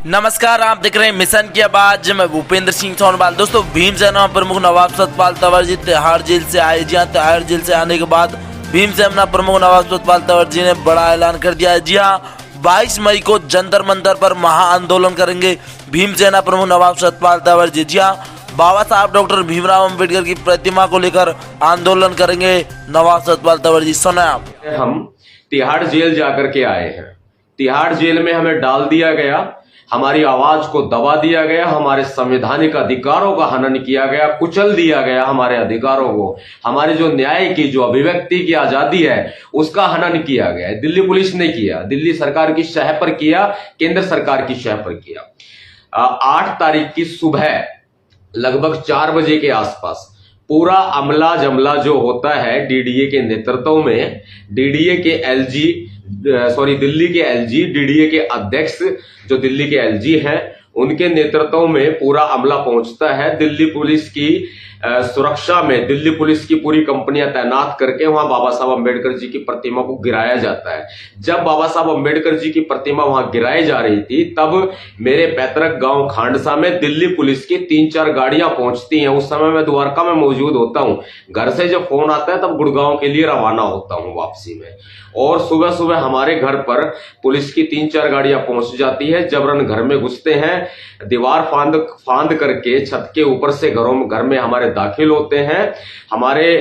नमस्कार, आप देख रहे हैं मिशन की आवाज। मैं भूपेंद्र सिंह सोनवाल। दोस्तों, भीमसेना प्रमुख नवाब सतपाल तंवर जी तिहाड़ जेल से आए। जी हाँ, तिहाड़ जेल से आने के बाद भीमसेना प्रमुख नवाब सतपाल तंवर जी ने बड़ा ऐलान कर दिया है। जी हाँ, 22 मई को जंतर मंतर पर महाआंदोलन करेंगे भीमसेना प्रमुख नवाब सतपाल तंवर जी। जी हाँ, बाबा साहब डॉक्टर भीमराव अंबेडकर की प्रतिमा को लेकर आंदोलन करेंगे नवाब सतपाल तंवर जी। सुना आप। हम तिहाड़ जेल जाकर के आए हैं। तिहाड़ जेल में हमें डाल दिया गया, हमारी आवाज को दबा दिया गया, हमारे संवैधानिक अधिकारों का हनन किया गया, कुचल दिया गया हमारे अधिकारों को, हमारे जो न्याय की, जो अभिव्यक्ति की आजादी है उसका हनन किया गया। दिल्ली पुलिस ने किया, दिल्ली सरकार की शह पर किया, केंद्र सरकार की शह पर किया। 8 तारीख की सुबह लगभग 4 बजे के आसपास पूरा अमला जमला जो होता है डीडीए के नेतृत्व में, डीडीए के एलजी दिल्ली के एलजी, डीडीए के अध्यक्ष जो दिल्ली के एलजी हैं, उनके नेतृत्व में पूरा अमला पहुंचता है। दिल्ली पुलिस की सुरक्षा में दिल्ली पुलिस की पूरी कंपनियां तैनात करके वहां बाबा साहब अंबेडकर जी की प्रतिमा को गिराया जाता है। जब बाबा साहब अंबेडकर जी की प्रतिमा वहां गिराई जा रही थी, तब मेरे पैतृक गांव खांडसा में दिल्ली पुलिस की 3-4 गाड़ियां पहुंचती हैं। उस समय मैं द्वारका में मौजूद होता हूं। घर से जब फोन आता है तब गुड़गांव के लिए रवाना होता हूं वापसी में, और सुबह सुबह हमारे घर पर पुलिस की 3-4 गाड़ियां पहुंच जाती है। जबरन घर में घुसते हैं, दीवार फांद करके छत के ऊपर से घर में हमारे दाखिल होते हैं। हमारे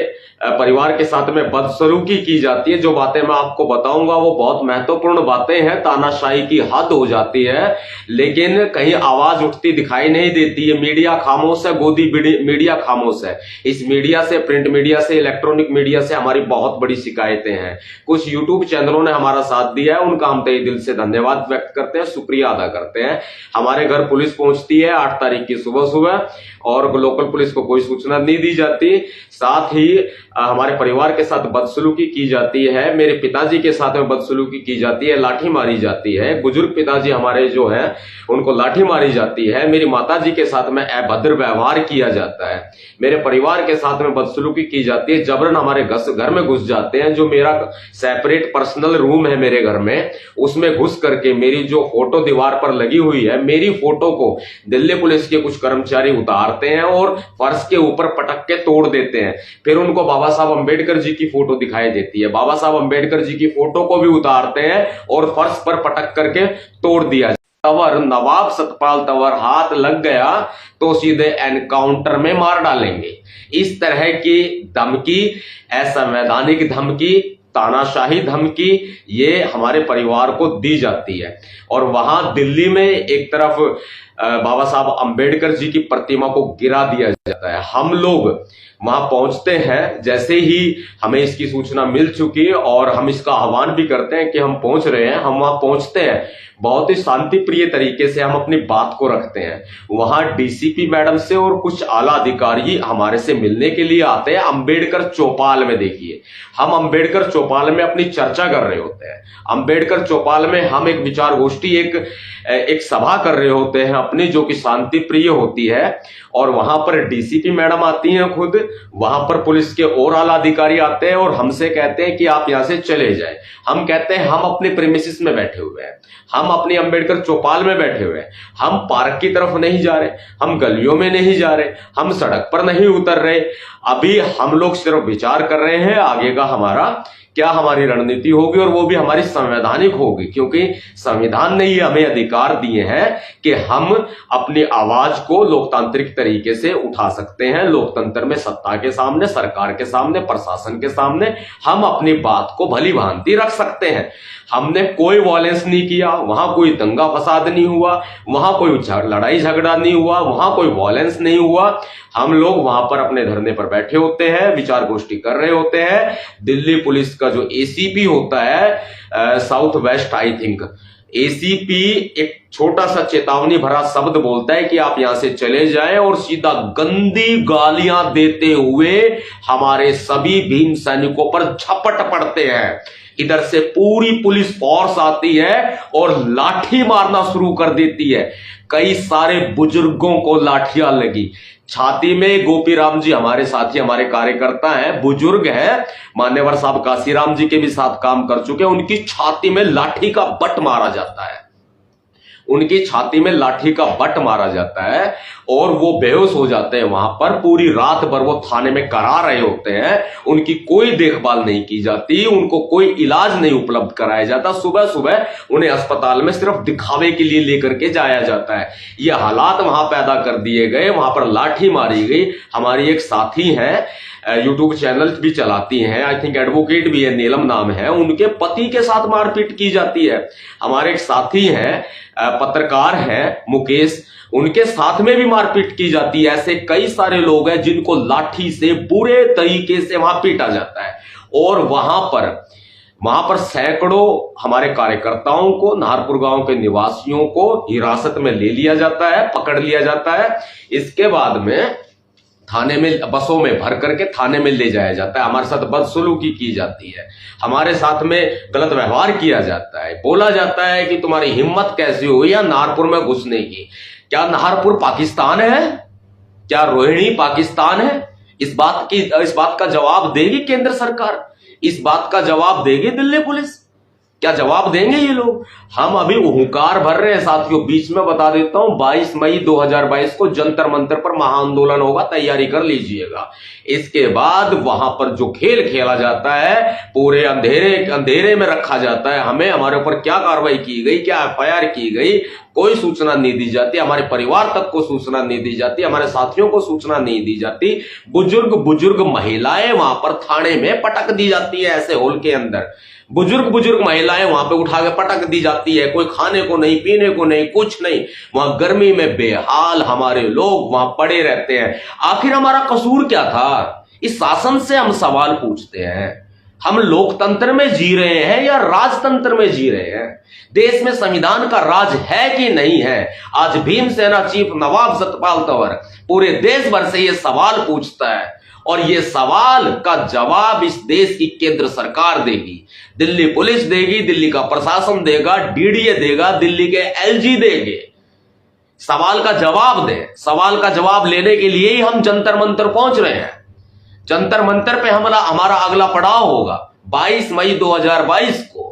परिवार के साथ में बदसलूकी की जाती है। जो बातें मैं आपको बताऊंगा वो बहुत महत्वपूर्ण बातें हैं, तानाशाही की हद हो जाती है, लेकिन कहीं आवाज उठती दिखाई नहीं देती है। मीडिया खामोश है, गोदी मीडिया खामोश है। इस मीडिया से, प्रिंट मीडिया से, इलेक्ट्रॉनिक मीडिया से हमारी बहुत बड़ी शिकायतें हैं। कुछ यूट्यूब चैनलों ने हमारा साथ दिया है, उनका हम तहे दिल से धन्यवाद व्यक्त करते हैं, शुक्रिया अदा करते हैं। हमारे घर पुलिस पहुंचती है 8 तारीख की सुबह सुबह, और लोकल पुलिस को कोई सूचना नहीं दी जाती। साथ ही हमारे परिवार के साथ बदसलूकी की जाती है, मेरे पिताजी के साथ में बदसलूकी की जाती है, लाठी मारी जाती है। बुजुर्ग पिताजी हमारे जो हैं उनको लाठी मारी जाती है। मेरी माताजी के साथ में अभद्र व्यवहार किया जाता है। मेरे परिवार के साथ में बदसलूकी की जाती है। जबरन हमारे घर में घुस जाते हैं। जो मेरा सेपरेट पर्सनल रूम है मेरे घर में, उसमें घुस करके मेरी जो फोटो दीवार पर लगी हुई है, मेरी फोटो को दिल्ली पुलिस के कुछ कर्मचारी उतारते हैं और फर्श के ऊपर पटक के तोड़ देते हैं। फिर उनको बाबा साहब अंबेडकर जी की फोटो दिखाई देती है, बाबा साहब अंबेडकर जी की फोटो को भी उतारते हैं और फर्श पर पटक करके तोड़ दिया। तंवर, नवाब सतपाल तंवर हाथ लग गया तो सीधे एनकाउंटर में मार डालेंगे। इस तरह की धमकी, असंवैधानिक धमकी, तानाशाही धमकी ये हमारे परिवार को दी जाती है। और वहां दिल्ली में एक तरफ बाबा साहब अंबेडकर जी की प्रतिमा को गिरा दिया जाता है। हम लोग वहां पहुंचते हैं, जैसे ही हमें इसकी सूचना मिल चुकी है और हम इसका आह्वान भी करते हैं कि हम पहुंच रहे हैं, हम वहां पहुंचते हैं। बहुत ही शांति प्रिय तरीके से हम अपनी बात को रखते हैं। वहां डीसीपी मैडम से और कुछ आला अधिकारी हमारे से मिलने के लिए आते हैं। अंबेडकर चौपाल में देखिए, हम अंबेडकर चौपाल में अपनी चर्चा कर रहे होते हैं। अंबेडकर चौपाल में हम एक विचार गोष्ठी, एक सभा कर रहे होते हैं अपनी, जो कि शांति प्रिय होती है। और वहां पर डीसीपी मैडम आती हैं खुद, वहां पर पुलिस के और आला अधिकारी आते हैं और हमसे कहते हैं कि आप यहां से चले जाएं। हम कहते हैं हम अपने प्रीमिसेस में बैठे हुए हैं, हम अपनी अंबेडकर चौपाल में बैठे हुए हैं, हम पार्क की तरफ नहीं जा रहे, हम गलियों में नहीं जा रहे, हम सड़क पर नहीं उतर रहे। अभी हम लोग सिर्फ विचार कर रहे हैं आगे का हमारा क्या, हमारी रणनीति होगी, और वो भी हमारी संवैधानिक होगी, क्योंकि संविधान ने ही हमें अधिकार दिए हैं कि हम अपनी आवाज को लोकतांत्रिक तरीके से उठा सकते हैं। लोकतंत्र में सत्ता के सामने, सरकार के सामने, प्रशासन के सामने हम अपनी बात को भली भांति रख सकते हैं। हमने कोई वॉयलेंस नहीं किया, वहां कोई दंगा फसाद नहीं हुआ, वहां कोई लड़ाई झगड़ा नहीं हुआ, वहां कोई वॉयलेंस नहीं हुआ। हम लोग वहां पर अपने धरने पर बैठे होते हैं, विचार गोष्ठी कर रहे होते हैं। दिल्ली पुलिस का जो एसीपी होता है, south west I think, ACP एक छोटा सा चेतावनी भरा शब्द बोलता है कि आप यहां से चले जाएं, और सीधा गंदी गालियां देते हुए हमारे सभी भीम सैनिकों पर झपट पड़ते हैं। इधर से पूरी पुलिस फोर्स आती है और लाठी मारना शुरू कर देती है। कई सारे बुजुर्गों को लाठियां लगी छाती में। गोपी राम जी हमारे साथी, हमारे कार्यकर्ता हैं, बुजुर्ग हैं, मान्यवर साहब काशीराम जी के भी साथ काम कर चुके हैं, उनकी छाती में लाठी का बट मारा जाता है। उनकी छाती में लाठी का बट मारा जाता है और वो बेहोश हो जाते हैं। वहां पर पूरी रात भर वो थाने में करा रहे होते हैं, उनकी कोई देखभाल नहीं की जाती, उनको कोई इलाज नहीं उपलब्ध कराया जाता। सुबह सुबह उन्हें अस्पताल में सिर्फ दिखावे के लिए लेकर के जाया जाता है। ये हालात वहां पैदा कर दिए गए, वहां पर लाठी मारी गई। हमारी एक साथी है, यूट्यूब चैनल भी चलाती हैं, आई थिंक एडवोकेट भी है, नीलम नाम है, उनके पति के साथ मारपीट की जाती है। हमारे एक साथी हैं, पत्रकार हैं मुकेश, उनके साथ में भी मारपीट की जाती है। ऐसे कई सारे लोग हैं जिनको लाठी से बुरे तरीके से वहां पीटा जाता है और वहां पर सैकड़ों हमारे कार्यकर्ताओं को, नाहरपुर गांव के निवासियों को हिरासत में ले लिया जाता है, पकड़ लिया जाता है। इसके बाद में थाने में बसों में भर करके थाने में ले जाया जाता है। हमारे साथ बदसलूकी की जाती है, हमारे साथ में गलत व्यवहार किया जाता है। बोला जाता है कि तुम्हारी हिम्मत कैसी हुई या नाहरपुर में घुसने की। क्या नाहरपुर पाकिस्तान है? क्या रोहिणी पाकिस्तान है? इस बात का जवाब देगी केंद्र सरकार? इस बात का जवाब देगी दिल्ली पुलिस? क्या जवाब देंगे ये लोग? हम अभी हुंकार भर रहे हैं साथियों। बीच में बता देता हूं, 22 मई 2022 को जंतर मंतर पर महाआंदोलन होगा, तैयारी कर लीजिएगा। इसके बाद वहां पर जो खेल खेला जाता है, पूरे अंधेरे में रखा जाता है। हमें हमारे ऊपर क्या कार्रवाई की गई, क्या एफआईआर की गई, कोई सूचना नहीं दी जाती। हमारे परिवार तक को सूचना नहीं दी जाती, हमारे साथियों को सूचना नहीं दी जाती। बुजुर्ग महिलाएं वहां पर थाने में पटक दी जाती है, ऐसे हॉल के अंदर बुजुर्ग महिलाएं वहां पे उठा के पटक दी जाती है। कोई खाने को नहीं, पीने को नहीं, कुछ नहीं। वहां गर्मी में बेहाल हमारे लोग वहां पड़े रहते हैं। आखिर हमारा कसूर क्या था? इस शासन से हम सवाल पूछते हैं। हम लोकतंत्र में जी रहे हैं या राजतंत्र में जी रहे हैं? देश में संविधान का राज है कि नहीं है? आज भीमसेना चीफ नवाब सतपाल तंवर पूरे देश भर से यह सवाल पूछता है और यह सवाल का जवाब इस देश की केंद्र सरकार देगी, दिल्ली पुलिस देगी, दिल्ली का प्रशासन देगा, डीडीए देगा, दिल्ली के एलजी देंगे। सवाल का जवाब दें। सवाल का जवाब लेने के लिए ही हम जंतर मंतर पहुंच रहे हैं। जंतर मंतर पे हमारा अगला पड़ाव होगा 22 मई 2022 को,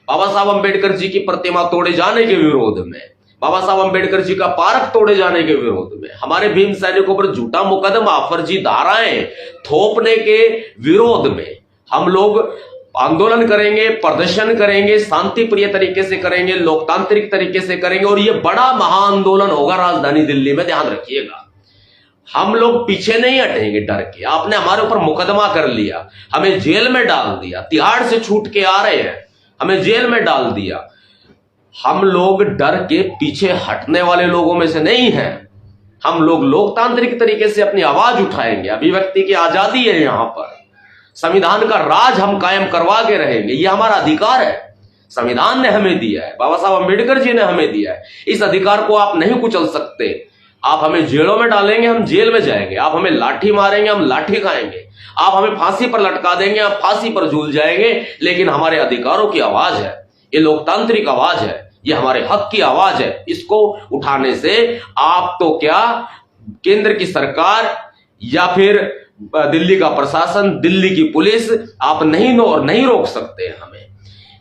बाबा साहब अंबेडकर जी की प्रतिमा तोड़े जाने के विरोध में, बाबा साहब अंबेडकर जी का पार्क तोड़े जाने के विरोध में, हमारे भीम सैनिकों पर झूठा मुकदमा, फर्जी धाराएं थोपने के विरोध में हम लोग आंदोलन करेंगे, प्रदर्शन करेंगे, शांति प्रिय तरीके से करेंगे, लोकतांत्रिक तरीके से करेंगे और यह बड़ा महाआंदोलन होगा राजधानी दिल्ली में। ध्यान रखिएगा, हम लोग पीछे नहीं हटेंगे डर के। आपने हमारे ऊपर मुकदमा कर लिया, हमें जेल में डाल दिया, तिहाड़ से छूट के आ रहे हैं, हमें जेल में डाल दिया। हम लोग डर के पीछे हटने वाले लोगों में से नहीं हैं। हम लोग लोकतांत्रिक तरीके से अपनी आवाज उठाएंगे। अभिव्यक्ति की आजादी है, यहां पर संविधान का राज हम कायम करवा के रहेंगे। यह हमारा अधिकार है, संविधान ने हमें दिया है, बाबा साहब अंबेडकर जी ने हमें दिया है। इस अधिकार को आप नहीं कुचल सकते। आप हमें जेलों में डालेंगे, हम जेल में जाएंगे। आप हमें लाठी मारेंगे, हम लाठी खाएंगे। आप हमें फांसी पर लटका देंगे, हम फांसी पर झूल जाएंगे। लेकिन हमारे अधिकारों की आवाज है, ये लोकतांत्रिक आवाज है, ये हमारे हक की आवाज है। इसको उठाने से आप तो क्या, केंद्र की सरकार या फिर दिल्ली का प्रशासन, दिल्ली की पुलिस, आप नहीं रोक सकते हमें।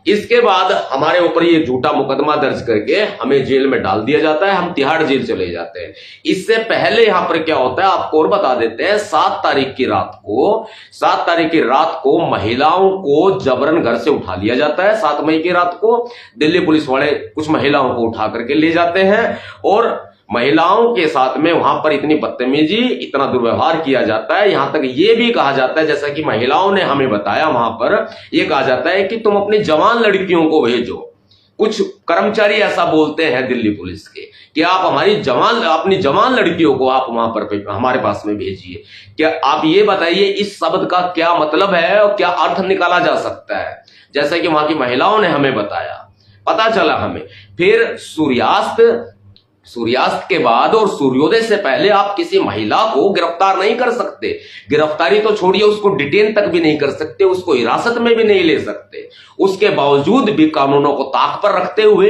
इसके बाद हमारे ऊपर ये झूठा मुकदमा दर्ज करके हमें जेल में डाल दिया जाता है, हम तिहाड़ जेल चले जाते हैं। इससे पहले यहां पर क्या होता है आपको और बता देते हैं। 7 तारीख की रात को महिलाओं को जबरन घर से उठा लिया जाता है। 7 मई की रात को दिल्ली पुलिस वाले कुछ महिलाओं को उठा करके ले जाते हैं और महिलाओं के साथ में वहां पर इतनी बदतमीजी, इतना दुर्व्यवहार किया जाता है। यहां तक ये भी कहा जाता है, जैसा कि महिलाओं ने हमें बताया, वहां पर यह कहा जाता है कि तुम अपनी जवान लड़कियों को भेजो। कुछ कर्मचारी ऐसा बोलते हैं दिल्ली पुलिस के कि आप अपनी जवान लड़कियों को आप वहां पर हमारे पास में भेजिए। क्या आप ये बताइए इस शब्द का क्या मतलब है और क्या अर्थ निकाला जा सकता है? जैसा कि वहां की महिलाओं ने हमें बताया, पता चला हमें। फिर सूर्यास्त के बाद और सूर्योदय से पहले आप किसी महिला को गिरफ्तार नहीं कर सकते। गिरफ्तारी तो छोड़िए, उसको डिटेन तक भी नहीं कर सकते, उसको हिरासत में भी नहीं ले सकते। उसके बावजूद भी कानूनों को ताक पर रखते हुए,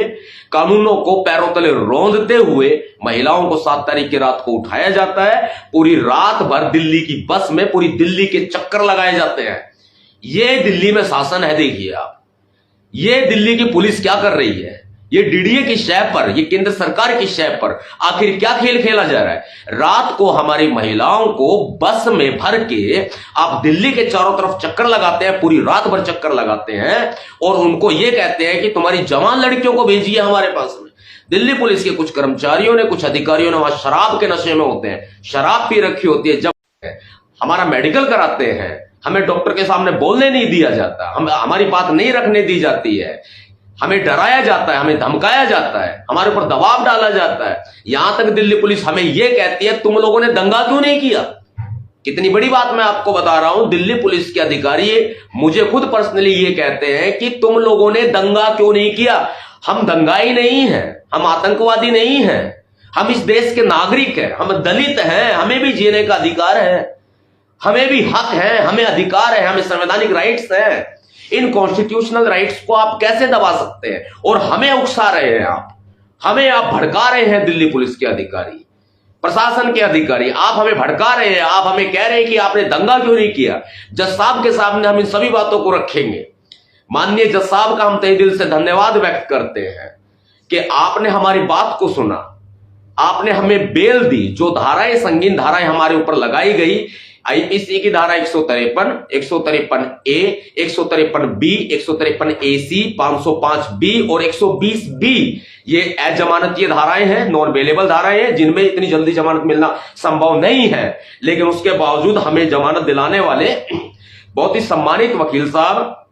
कानूनों को पैरों तले रौंदते हुए महिलाओं को 7 तारीख की रात को उठाया जाता है। पूरी रात भर दिल्ली की बस में पूरी दिल्ली के चक्कर लगाए जाते हैं। ये दिल्ली में शासन है। देखिए आप, ये दिल्ली की पुलिस क्या कर रही है, ये डीडीए की शय पर, ये केंद्र सरकार की शय पर आखिर क्या खेल खेला जा रहा है। रात को हमारी महिलाओं को बस में भर के आप दिल्ली के चारों तरफ चक्कर लगाते हैं, पूरी रात भर चक्कर लगाते हैं और उनको ये कहते हैं कि तुम्हारी जवान लड़कियों को भेजिए हमारे पास में। दिल्ली पुलिस के कुछ कर्मचारियों ने, कुछ अधिकारियों ने वहां शराब के नशे में होते हैं, शराब पी रखी होती है, जब हमारा मेडिकल कराते हैं हमें डॉक्टर के सामने बोलने नहीं दिया जाता, हमारी बात नहीं रखने दी जाती है, हमें डराया जाता है, हमें धमकाया जाता है, हमारे ऊपर दबाव डाला जाता है। यहां तक दिल्ली पुलिस हमें यह कहती है तुम लोगों ने दंगा क्यों नहीं किया। कितनी बड़ी बात मैं आपको बता रहा हूं, दिल्ली पुलिस के अधिकारी मुझे खुद पर्सनली ये कहते हैं कि तुम लोगों ने दंगा क्यों नहीं किया। हम दंगाई नहीं हैं, हम आतंकवादी नहीं हैं, हम इस देश के नागरिक हैं, हम दलित हैं, हमें भी जीने का अधिकार है, हमें भी हक है, हमें अधिकार है, हमें संवैधानिक राइट्स हैं। इन कॉन्स्टिट्यूशनल राइट्स को आप कैसे दबा सकते हैं। और हमें उकसा रहे हैं हमें आप भड़का रहे हैं। दिल्ली पुलिस के अधिकारी, प्रशासन के अधिकारी, आप हमें भड़का रहे हैं, आप हमें कह रहे हैं कि आपने दंगा क्यों नहीं किया। जज साहब के सामने हम इन सभी बातों को रखेंगे। माननीय जज साहब का हम तहे दिल से धन्यवाद व्यक्त करते हैं कि आपने हमारी बात को सुना, आपने हमें बेल दी। जो धाराएं, संगीन धाराएं हमारे ऊपर लगाई गई, आईपीसी की धारा 153, 153 ए, 153 बी, 153 एसी, 505 बी और 120 बी, ये अजमानतीय धाराएं हैं, नॉन बेलेबल धाराएं हैं, जिनमें इतनी जल्दी जमानत मिलना संभव नहीं है। लेकिन उसके बावजूद हमें जमानत दिलाने वाले बहुत ही सम्मानित वकील साहब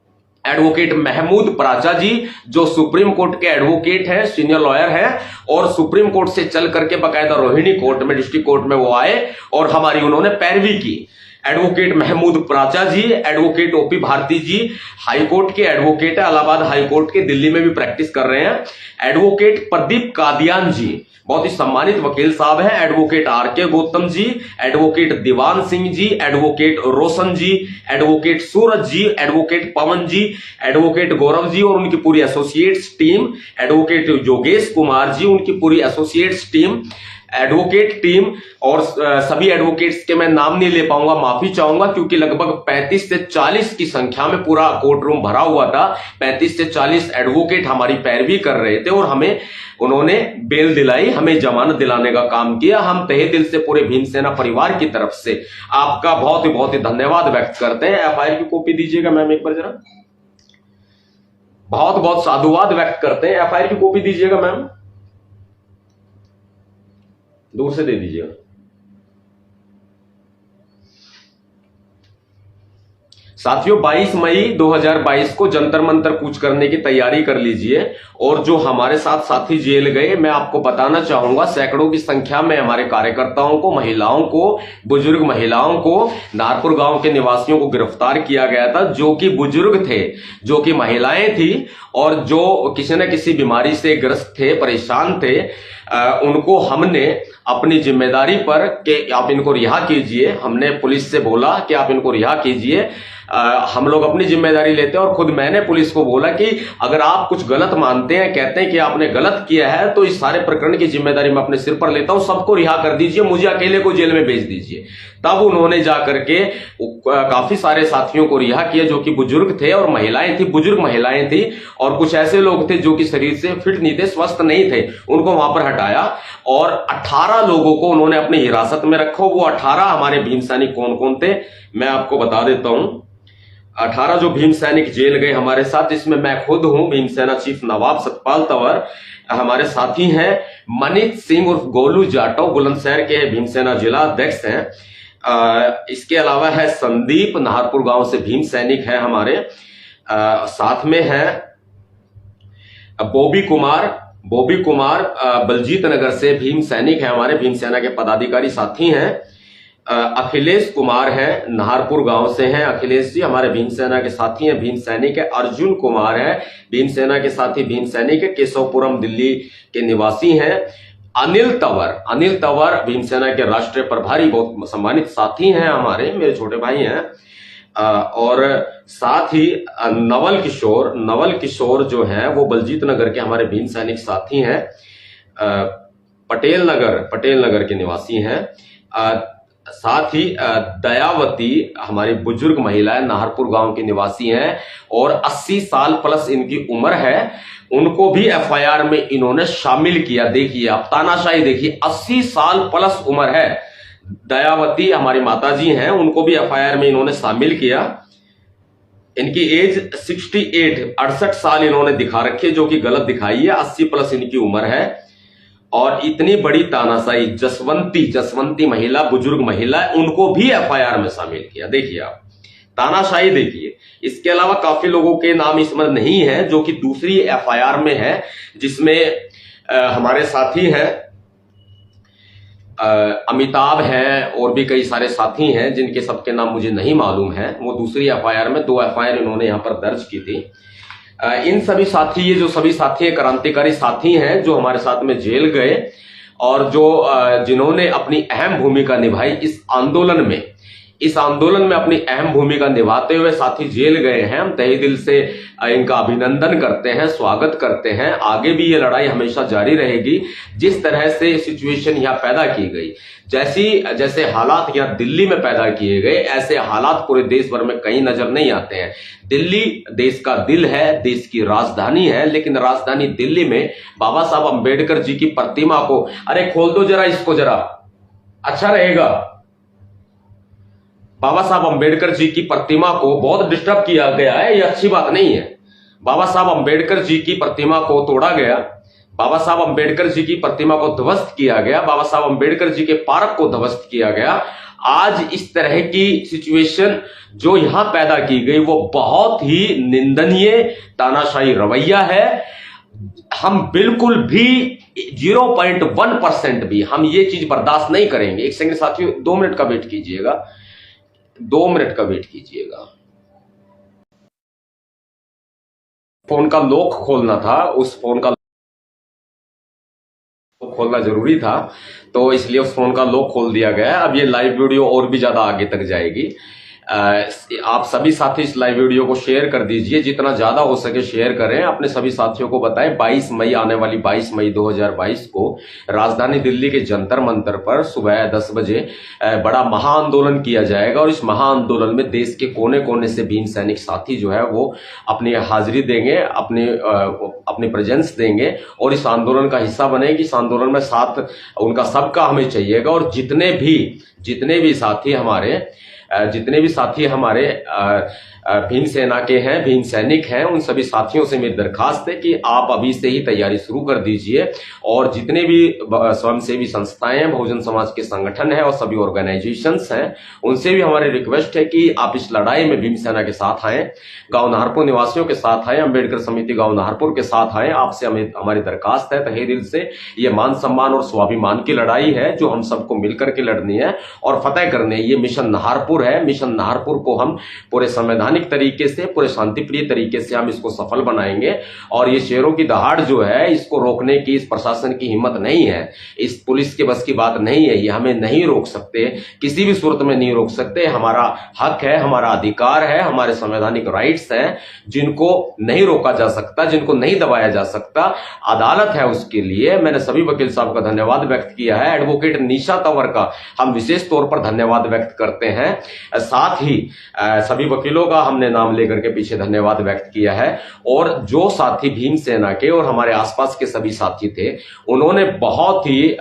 एडवोकेट महमूद प्राचा जी, जो सुप्रीम कोर्ट के एडवोकेट हैं, सीनियर लॉयर हैं, और सुप्रीम कोर्ट से चल करके बकायदा रोहिणी कोर्ट में, डिस्ट्रिक्ट कोर्ट में वो आए और हमारी उन्होंने पैरवी की। एडवोकेट महमूद प्राचा जी, एडवोकेट ओपी भारती जी हाई कोर्ट के एडवोकेट है, इलाहाबाद हाई कोर्ट के, दिल्ली में भी प्रैक्टिस कर रहे हैं। एडवोकेट प्रदीप कादियान जी बहुत ही सम्मानित वकील साहब हैं। Advocate R K. Gautam ji, advocate Diwan Singh ji, advocate Roshan ji, advocate Suraj ji, advocate Pawan ji, advocate Gaurav ji और उनकी पूरी associates team, advocate Yogesh Kumar ji, उनकी पूरी एसोसिएट्स टीम, एडवोकेट टीम और सभी एडवोकेट्स के मैं नाम नहीं ले पाऊंगा, माफी चाहूंगा, क्योंकि लगभग 35 से 40 की संख्या में पूरा कोर्ट रूम भरा हुआ था। 35 से 40 एडवोकेट हमारी पैरवी कर रहे थे और हमें उन्होंने बेल दिलाई, हमें जमानत दिलाने का काम किया। हम तहे दिल से पूरे भीमसेना परिवार की तरफ से आपका बहुत ही धन्यवाद व्यक्त करते हैं। एफआईआर की कॉपी दीजिएगा मैम एक बार जरा। बहुत साधुवाद व्यक्त करते हैं। एफआईआर की कॉपी दीजिएगा मैम, दूर से दे दीजिएगा। साथियों, 22 मई 2022 को जंतर मंतर कूच करने की तैयारी कर लीजिए। और जो हमारे साथ साथी जेल गए, मैं आपको बताना चाहूंगा, सैकड़ों की संख्या में हमारे कार्यकर्ताओं को, महिलाओं को, बुजुर्ग महिलाओं को, नारपुर गांव के निवासियों को गिरफ्तार किया गया था, जो कि बुजुर्ग थे, जो कि महिलाएं थी और जो किसी न किसी बीमारी से ग्रस्त थे, परेशान थे। उनको हमने अपनी जिम्मेदारी पर कि आप इनको रिहा कीजिए, हमने पुलिस से बोला कि आप इनको रिहा कीजिए। हम लोग अपनी जिम्मेदारी लेते हैं और खुद मैंने पुलिस को बोला कि अगर आप कुछ गलत मानते हैं, कहते हैं कि आपने गलत किया है, तो इस सारे प्रकरण की जिम्मेदारी मैं अपने सिर पर लेता हूं, सबको रिहा कर दीजिए, मुझे अकेले को जेल में भेज दीजिए। तब उन्होंने जाकर के काफी सारे साथियों को रिहा किया, जो कि बुजुर्ग थे और महिलाएं थी, बुजुर्ग महिलाएं थी, और कुछ ऐसे लोग थे जो कि शरीर से फिट नहीं थे, स्वस्थ नहीं थे, उनको वहां पर हटाया और 18 लोगों को उन्होंने अपनी हिरासत में रखा। वो 18 हमारे भीम सैनिक कौन कौन थे मैं आपको बता देता हूं। 18 जो भीम सैनिक जेल गए हमारे साथ, इसमें मैं खुद हूं, भीमसेना चीफ नवाब सतपाल तंवर, हमारे साथी हैं मनीत सिंह उर्फ गोलू जाटव, बुलंदशहर के भीमसेना जिला अध्यक्ष हैं। इसके अलावा है संदीप, नाहरपुर गांव से भीम सैनिक है हमारे साथ में है। बॉबी कुमार बलजीत नगर से भीम सैनिक है, हमारे भीमसेना के पदाधिकारी साथी हैं। अखिलेश कुमार है, नाहरपुर गांव से हैं अखिलेश जी, हमारे भीमसेना के साथी हैं, भीम सैनिक है। अर्जुन कुमार है, भीमसेना के साथी, भीम सैनिक है, केशवपुरम दिल्ली के निवासी हैं। अनिल तंवर भीमसेना के राष्ट्रीय प्रभारी, बहुत सम्मानित साथी हैं हमारे, मेरे छोटे भाई हैं। और साथ ही नवल किशोर जो है वो बलजीत नगर के हमारे भीम सैनिक साथी हैं। पटेल नगर के निवासी हैं। साथ ही दयावती हमारी बुजुर्ग महिला है, नाहरपुर गांव की निवासी हैं और 80 साल प्लस इनकी उम्र है। उनको भी एफआईआर में इन्होंने शामिल किया। देखिए अब तानाशाही देखिए, 80 साल प्लस उम्र है। दयावती हमारी माताजी हैं, उनको भी एफआईआर में इन्होंने शामिल किया। इनकी एज 68 साल इन्होंने दिखा रखी है, जो कि गलत दिखाई है। 80 प्लस इनकी उम्र है और इतनी बड़ी तानाशाही, जसवंती महिला, बुजुर्ग महिला, उनको भी एफआईआर में शामिल किया। देखिए आप तानाशाही देखिए। इसके अलावा काफी लोगों के नाम इसमें नहीं है जो कि दूसरी एफआईआर में है, जिसमें हमारे साथी हैं, अमिताभ हैं और भी कई सारे साथी हैं जिनके सबके नाम मुझे नहीं मालूम है। वो दूसरी एफआईआर में 2 एफआईआर इन्होंने यहां पर दर्ज की थी। इन सभी साथी, ये जो सभी साथी हैं, क्रांतिकारी साथी हैं जो हमारे साथ में जेल गए और जो जिन्होंने अपनी अहम भूमिका निभाई इस आंदोलन में अपनी अहम भूमिका निभाते हुए साथी जेल गए हैं। हम तहे दिल से इनका अभिनंदन करते हैं, स्वागत करते हैं। आगे भी ये लड़ाई हमेशा जारी रहेगी। जिस तरह से सिचुएशन यहाँ पैदा की गई, जैसे हालात यहाँ दिल्ली में पैदा किए गए, ऐसे हालात पूरे देश भर में कहीं नजर नहीं आते हैं। दिल्ली देश का दिल है, देश की राजधानी है, लेकिन राजधानी दिल्ली में बाबा साहब अंबेडकर जी की प्रतिमा को, अरे खोल दो जरा इसको, जरा अच्छा रहेगा। बाबा साहब अंबेडकर जी की प्रतिमा को बहुत डिस्टर्ब किया गया है, ये अच्छी बात नहीं है। बाबा साहब अंबेडकर जी की प्रतिमा को तोड़ा गया, बाबा साहब अंबेडकर जी की प्रतिमा को ध्वस्त किया गया, बाबा साहब अंबेडकर जी के पार्क को ध्वस्त किया गया। आज इस तरह की सिचुएशन जो यहां पैदा की गई वो बहुत ही निंदनीय तानाशाही रवैया है। हम बिल्कुल भी 0.1% भी हम ये चीज बर्दाश्त नहीं करेंगे। एक सेकंड साथियों, 2 मिनट का वेट कीजिएगा, 2 मिनट का वेट कीजिएगा। फोन का लॉक खोलना था, उस फोन का खोलना जरूरी था, तो इसलिए उस फोन का लॉक खोल दिया गया। अब ये लाइव वीडियो और भी ज्यादा आगे तक जाएगी। आप सभी साथी इस लाइव वीडियो को शेयर कर दीजिए, जितना ज्यादा हो सके शेयर करें, अपने सभी साथियों को बताएं। 22 मई आने वाली 22 मई 2022 को राजधानी दिल्ली के जंतर मंतर पर सुबह 10 बजे बड़ा महाआंदोलन किया जाएगा और इस महाआंदोलन में देश के कोने कोने से भीम सैनिक साथी जो है वो अपनी हाजिरी देंगे, अपनी प्रेजेंस देंगे और इस आंदोलन का हिस्सा बनेगी। इस आंदोलन में साथ उनका सबका हमें चाहिएगा और जितने भी साथी हमारे भीम सेना के हैं, भीम सैनिक हैं, उन सभी साथियों से मेरी दरखास्त है कि आप अभी से ही तैयारी शुरू कर दीजिए। और जितने भी स्वयंसेवी संस्थाएं हैं, बहुजन समाज के संगठन हैं और सभी ऑर्गेनाइजेशंस हैं, उनसे भी हमारी रिक्वेस्ट है कि आप इस लड़ाई में भीम सेना के साथ आए, गांव नाहरपुर निवासियों के साथ आए, अंबेडकर समिति गांव नाहरपुर के साथ आए। आपसे हमारी दरखास्त है तहे दिल से, ये मान सम्मान और स्वाभिमान की लड़ाई है जो हम सबको मिलकर के लड़नी है और फतेह करनी है। ये मिशन नाहरपुर है। मिशन नाहरपुर को हम पूरे संवैधानिक तरीके से, पूरे शांतिप्रिय तरीके से हम इसको सफल बनाएंगे और ये शेरों की दहाड़ जो है, इसको रोकने की इस प्रशासन की हिम्मत नहीं है, इस पुलिस के बस की बात नहीं है। ये हमें नहीं रोक सकते, किसी भी सूरत में नहीं रोक सकते। हमारा हक है, हमारा अधिकार है, हमारे संवैधानिक राइट्स हैं जिनको नहीं रोका जा सकता, जिनको नहीं दबाया जा सकता। अदालत है उसके लिए। मैंने सभी वकील साहब का धन्यवाद व्यक्त किया है। एडवोकेट निशा तंवर का हम विशेष तौर पर धन्यवाद व्यक्त करते हैं। साथ ही सभी वकीलों का हमने नाम लेकर के पीछे धन्यवाद व्यक्त किया है। और जो साथी भीम सेना के और हमारे आसपास के सभी साथी थे, उन्होंने बहुत ही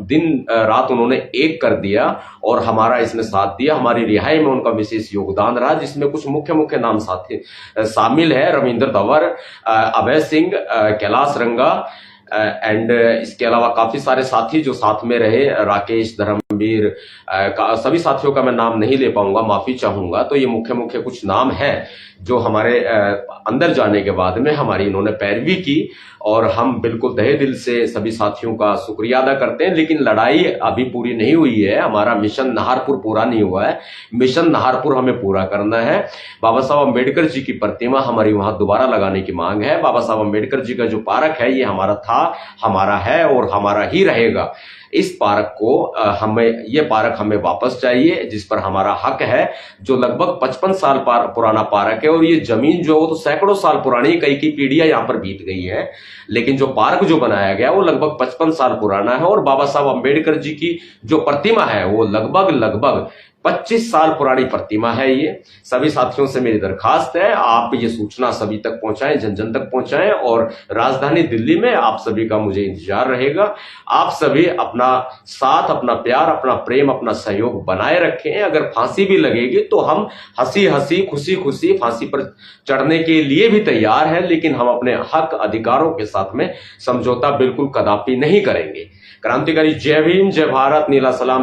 दिन रात उन्होंने एक कर दिया और हमारा इसमें साथ दिया। हमारी रिहाई में उनका विशेष योगदान रहा, जिसमें कुछ मुख्य नाम साथी शामिल है। रविंद्र तंवर, अभय सिंह, कैलाश रंगा एंड इसके अलावा काफी सारे साथी जो साथ में रहे, राकेश, धर्मवीर, सभी साथियों का मैं नाम नहीं ले पाऊंगा, माफी चाहूंगा। तो ये मुख्य कुछ नाम हैं जो हमारे अंदर जाने के बाद में हमारी इन्होंने पैरवी की और हम बिल्कुल तहे दिल से सभी साथियों का शुक्रिया अदा करते हैं। लेकिन लड़ाई अभी पूरी नहीं हुई है, हमारा मिशन नाहरपुर पूरा नहीं हुआ है। मिशन नाहरपुर हमें पूरा करना है। बाबा साहब अंबेडकर जी की प्रतिमा हमारी वहां दोबारा लगाने की मांग है। बाबा साहब अंबेडकर जी का जो पार्क है, ये हमारा था, हमारा है और हमारा ही रहेगा। इस पार्क को ये पार्क हमें वापस चाहिए, जिस पर हमारा हक है, जो लगभग 55 साल पुराना पार्क है। और ये जमीन जो तो सैकड़ों साल पुरानी, कई पीढ़ियां यहां पर बीत गई है, लेकिन जो पार्क जो बनाया गया वो लगभग 55 साल पुराना है। और बाबा साहब अंबेडकर जी की जो प्रतिमा है वो लगभग 25 साल पुरानी प्रतिमा है ये। सभी साथियों से मेरी दरखास्त है, आप ये सूचना सभी तक पहुंचाएं, जन जन तक पहुंचाएं, और राजधानी दिल्ली में आप सभी का मुझे इंतजार रहेगा। आप सभी अपना साथ, अपना प्यार, अपना प्रेम, अपना सहयोग बनाए रखें। अगर फांसी भी लगेगी तो हम हंसी हंसी, खुशी खुशी फांसी पर चढ़ने के लिए भी तैयार हैं, लेकिन हम अपने हक अधिकारों के साथ में समझौता बिल्कुल कदापि नहीं करेंगे। क्रांतिकारी जय भीम, जय भारत, नीला सलाम।